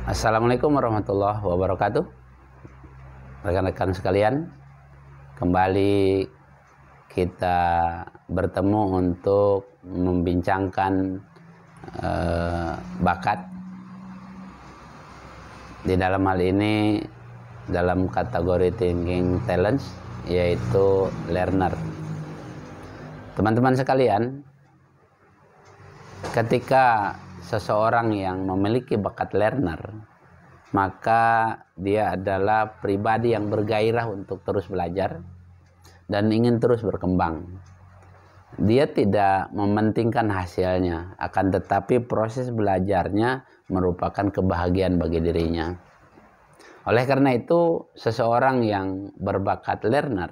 Assalamualaikum warahmatullahi wabarakatuh. Rekan-rekan sekalian, kembali kita bertemu untuk membincangkan bakat. Di dalam hal ini dalam kategori thinking talents, yaitu learner. Teman-teman sekalian, ketika seseorang yang memiliki bakat learner, maka dia adalah pribadi yang bergairah untuk terus belajar dan ingin terus berkembang. Dia tidak mementingkan hasilnya, akan tetapi proses belajarnya merupakan kebahagiaan bagi dirinya. Oleh karena itu, seseorang yang berbakat learner,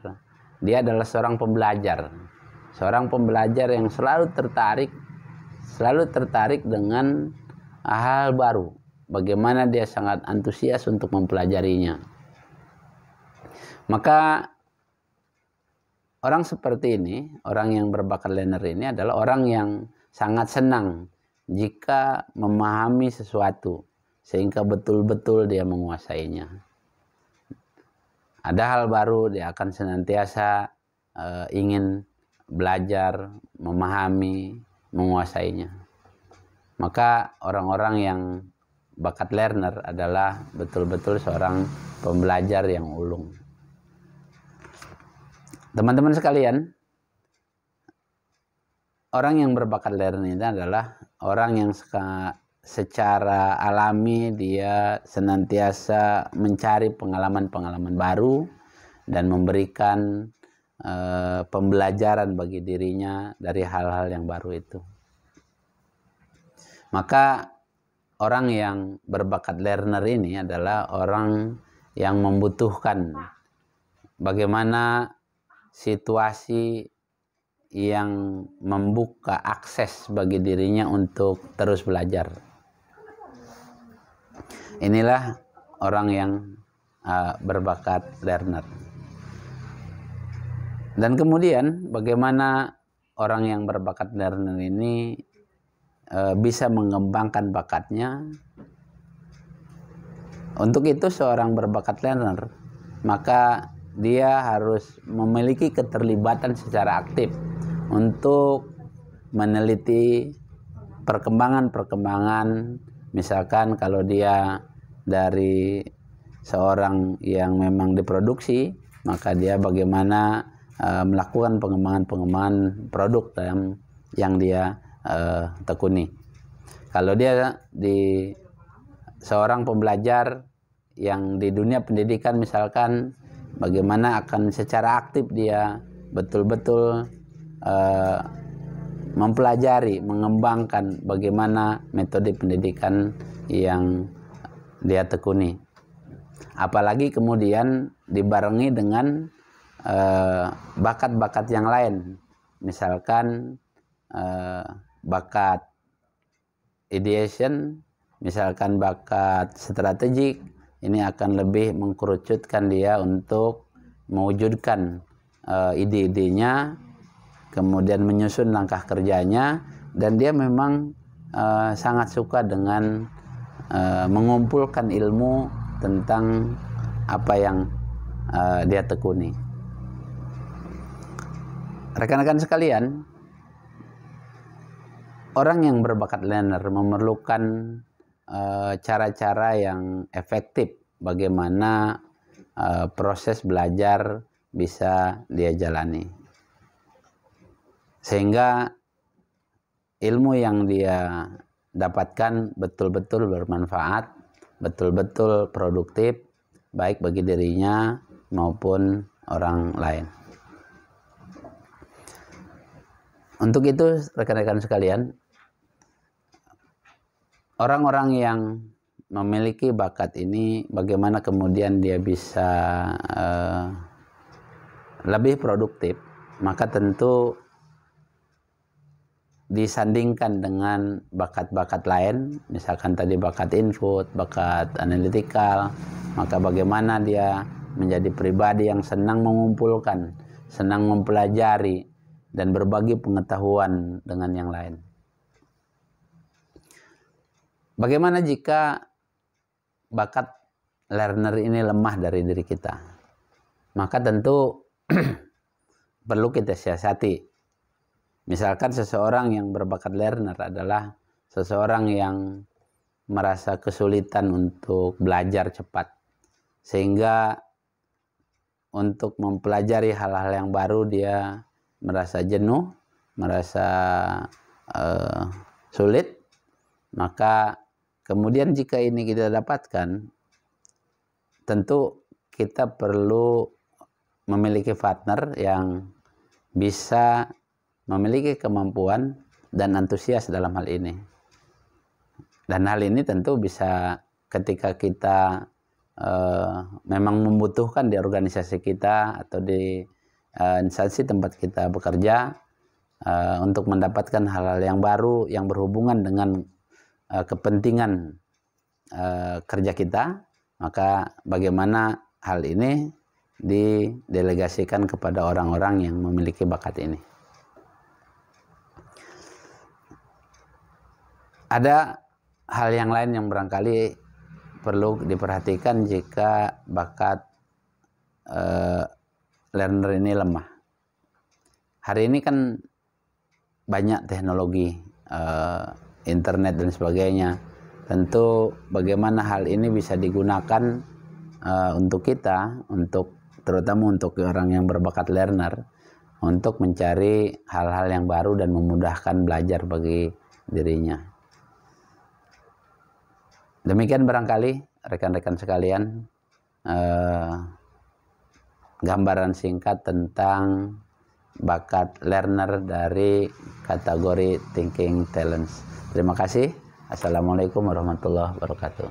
dia adalah seorang pembelajar yang selalu tertarik dengan hal baru. Bagaimana dia sangat antusias untuk mempelajarinya. Maka orang seperti ini, orang yang berbakat learner ini adalah orang yang sangat senang jika memahami sesuatu sehingga betul-betul dia menguasainya. Ada hal baru, dia akan senantiasa ingin belajar, memahami, menguasainya. Maka orang-orang yang bakat learner adalah betul-betul seorang pembelajar yang ulung. Teman-teman sekalian, orang yang berbakat learner ini adalah orang yang secara alami dia senantiasa mencari pengalaman-pengalaman baru dan memberikan pembelajaran bagi dirinya dari hal-hal yang baru itu. Maka orang yang berbakat learner ini adalah orang yang membutuhkan bagaimana situasi yang membuka akses bagi dirinya untuk terus belajar. Inilah orang yang berbakat learner. Dan kemudian bagaimana orang yang berbakat learner ini bisa mengembangkan bakatnya. Untuk itu seorang berbakat learner, maka dia harus memiliki keterlibatan secara aktif untuk meneliti perkembangan-perkembangan. Misalkan kalau dia dari seorang yang memang diproduksi, maka dia bagaimana melakukan pengembangan produk yang dia tekuni. Kalau dia di seorang pembelajar yang di dunia pendidikan misalkan, bagaimana akan secara aktif dia betul-betul mempelajari, mengembangkan bagaimana metode pendidikan yang dia tekuni. Apalagi kemudian dibarengi dengan bakat-bakat yang lain, misalkan bakat ideation, misalkan bakat strategik. Ini akan lebih mengkerucutkan dia untuk mewujudkan ide-idenya, kemudian menyusun langkah kerjanya, dan dia memang sangat suka dengan mengumpulkan ilmu tentang apa yang dia tekuni. Rekan-rekan sekalian, orang yang berbakat learner memerlukan cara-cara yang efektif bagaimana proses belajar bisa dia jalani. Sehingga ilmu yang dia dapatkan betul-betul bermanfaat, betul-betul produktif, baik bagi dirinya maupun orang lain. Untuk itu, rekan-rekan sekalian, orang-orang yang memiliki bakat ini, bagaimana kemudian dia bisa lebih produktif, maka tentu disandingkan dengan bakat-bakat lain, misalkan tadi bakat input, bakat analytical, maka bagaimana dia menjadi pribadi yang senang mengumpulkan, senang mempelajari, dan berbagi pengetahuan dengan yang lain. Bagaimana jika bakat learner ini lemah dari diri kita, maka tentu perlu kita siasati. Misalkan seseorang yang berbakat learner adalah seseorang yang merasa kesulitan untuk belajar cepat, sehingga untuk mempelajari hal-hal yang baru dia merasa jenuh, merasa sulit. Maka kemudian jika ini kita dapatkan, tentu kita perlu memiliki partner yang bisa memiliki kemampuan dan antusias dalam hal ini. Dan hal ini tentu bisa ketika kita memang membutuhkan di organisasi kita atau di instansi tempat kita bekerja untuk mendapatkan hal-hal yang baru yang berhubungan dengan kepentingan kerja kita, maka bagaimana hal ini didelegasikan kepada orang-orang yang memiliki bakat ini. Ada hal yang lain yang barangkali perlu diperhatikan jika bakat learner ini lemah. Hari ini kan banyak teknologi, internet dan sebagainya. Tentu bagaimana hal ini bisa digunakan untuk kita, terutama untuk orang yang berbakat learner, untuk mencari hal-hal yang baru dan memudahkan belajar bagi dirinya. Demikian barangkali rekan-rekan sekalian gambaran singkat tentang bakat learner dari kategori Thinking Talents. Terima kasih. Assalamualaikum warahmatullahi wabarakatuh.